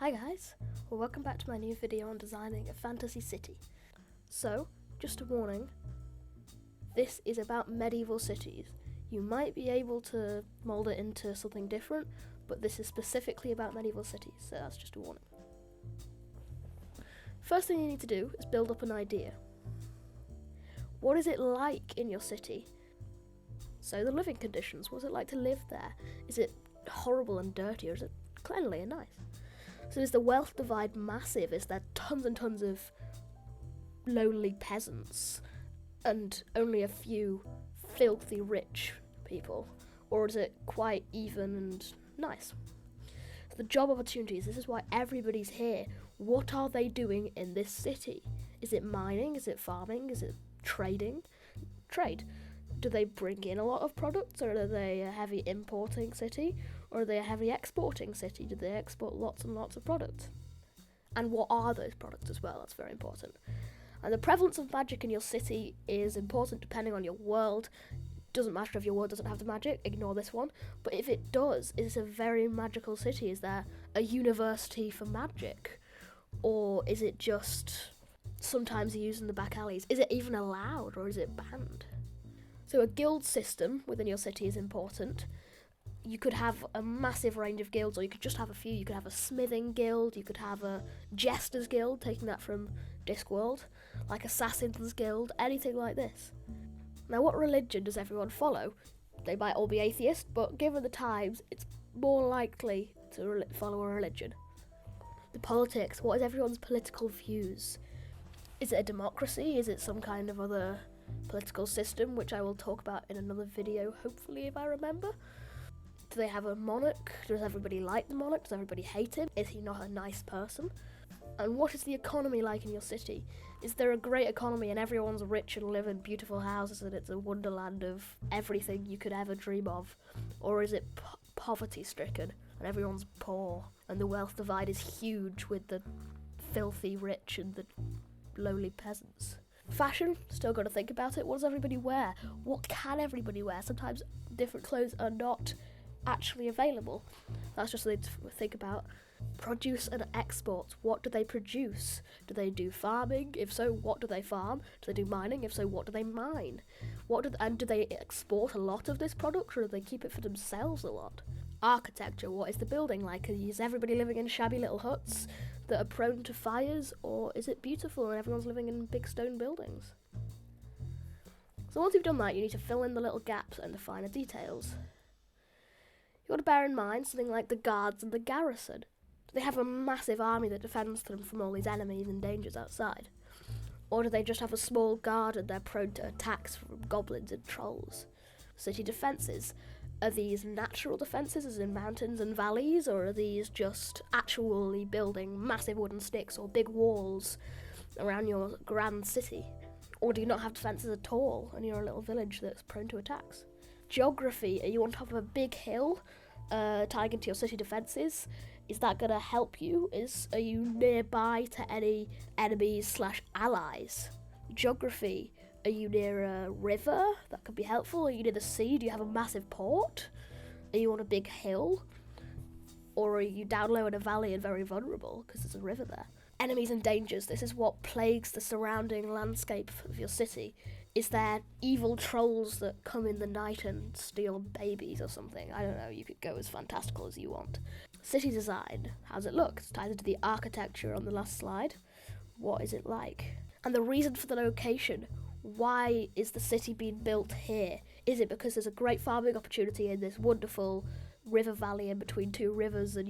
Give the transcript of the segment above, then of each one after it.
Hi guys, well welcome back to my new video on designing a fantasy city. So, just a warning, this is about medieval cities. You might be able to mould it into something different, but this is specifically about medieval cities, so that's just a warning. First thing you need to do is build up an idea. What is it like in your city? So the living conditions, what's it like to live there? Is it horrible and dirty, or is it cleanly and nice? So is the wealth divide massive? Is there tons and tons of lonely peasants and only a few filthy rich people? Or is it quite even and nice? So the job opportunities, this is why everybody's here. What are they doing in this city? Is it mining? Is it farming? Is it trading? Trade. Do they bring in a lot of products, or are they a heavy importing city, or are they a heavy exporting city? Do they export lots and lots of products? And what are those products as well? That's very important. And the prevalence of magic in your city is important depending on your world. Doesn't matter if your world doesn't have the magic, ignore this one. But if it does, is it a very magical city? Is there a university for magic? Or is it just sometimes used in the back alleys? Is it even allowed, or is it banned? So a guild system within your city is important. You could have a massive range of guilds, or you could just have a few. You could have a smithing guild, you could have a jester's guild, taking that from Discworld, like assassin's guild, anything like this. Now, what religion does everyone follow? They might all be atheist, but given the times, it's more likely to follow a religion. The politics, what is everyone's political views? Is it a democracy? Is it some kind of other political system, which I will talk about in another video, hopefully, if I remember? Do they have a monarch? Does everybody like the monarch? Does everybody hate him? Is he not a nice person? And what is the economy like in your city? Is there a great economy and everyone's rich and live in beautiful houses and it's a wonderland of everything you could ever dream of? Or is it poverty stricken and everyone's poor and the wealth divide is huge with the filthy rich and the lowly peasants? Fashion, still got to think about it. What does everybody wear? What can everybody wear? Sometimes different clothes are not actually available. That's just something to think about. Produce and exports. What do they produce? Do they do farming? If so, what do they farm? Do they do mining? If so, what do they mine? Do they export a lot of this product, or do they keep it for themselves a lot? Architecture. What is the building like? Is everybody living in shabby little huts that are prone to fires, or is it beautiful and everyone's living in big stone buildings? So once you've done that, you need to fill in the little gaps and the finer details. You've got to bear in mind something like the guards and the garrison. Do they have a massive army that defends them from all these enemies and dangers outside? Or do they just have a small guard and they're prone to attacks from goblins and trolls? City defences. Are these natural defences, as in mountains and valleys, or are these just actually building massive wooden sticks or big walls around your grand city? Or do you not have defences at all and you're a little village that's prone to attacks? Geography. Are you on top of a big hill tying into your city defences? Is that going to help you? Are you nearby to any enemies/allies? Geography. Are you near a river? That could be helpful. Are you near the sea? Do you have a massive port? Are you on a big hill? Or are you down low in a valley and very vulnerable because there's a river there? Enemies and dangers. This is what plagues the surrounding landscape of your city. Is there evil trolls that come in the night and steal babies or something? I don't know, you could go as fantastical as you want. City design. How's it look? It's tied into the architecture on the last slide. What is it like? And the reason for the location. Why is the city being built here? Is it because there's a great farming opportunity in this wonderful river valley in between two rivers, and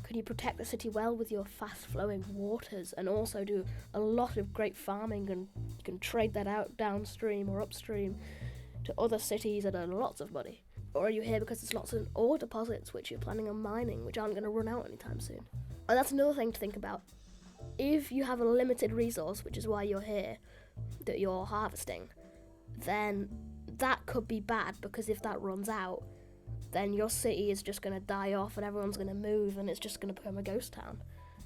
can you protect the city well with your fast-flowing waters and also do a lot of great farming, and you can trade that out downstream or upstream to other cities and earn lots of money? Or are you here because there's lots of ore deposits which you're planning on mining, which aren't going to run out anytime soon? And that's another thing to think about. If you have a limited resource, which is why you're here, that you're harvesting, then that could be bad, because if that runs out, then your city is just going to die off and everyone's going to move and it's just going to become a ghost town.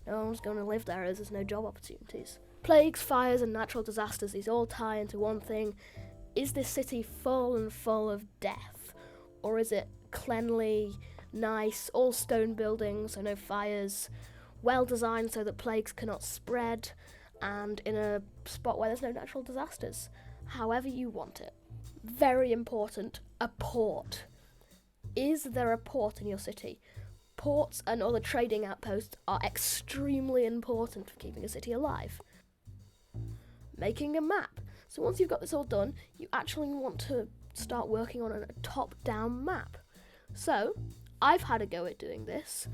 No one's going to live there as there's no job opportunities. Plagues, fires and natural disasters, these all tie into one thing. Is this city full of death? Or is it cleanly nice, all stone buildings, so no fires, well designed so that plagues cannot spread, and in a spot where there's no natural disasters. However you want it. Very important, a port. Is there a port in your city? Ports and other trading outposts are extremely important for keeping a city alive. Making a map. So once you've got this all done, you actually want to start working on a top-down map. So I've had a go at doing this,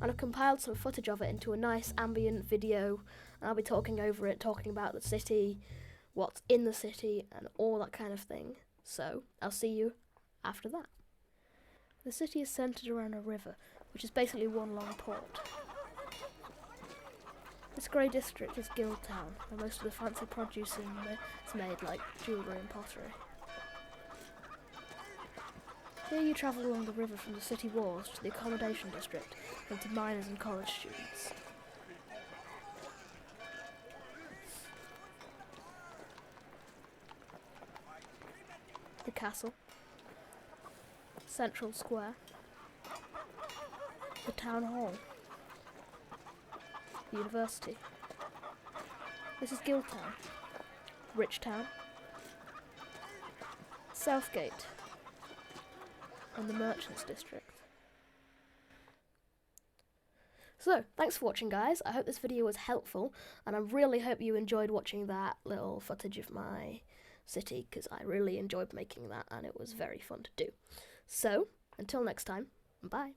and I've compiled some footage of it into a nice ambient video, and I'll be talking over it, talking about the city, what's in the city, and all that kind of thing. So I'll see you after that. The city is centred around a river, which is basically one long port. This grey district is Guildtown, where most of the fancy produce is made, like jewellery and pottery. Here you travel along the river from the city walls to the accommodation district and to miners and college students. The castle, Central Square, the town hall, the university. This is Guildtown, Richtown, Southgate, and the Merchants District. So, thanks for watching, guys. I hope this video was helpful, and I really hope you enjoyed watching that little footage of my city, because I really enjoyed making that, and it was very fun to do. So, until next time, bye.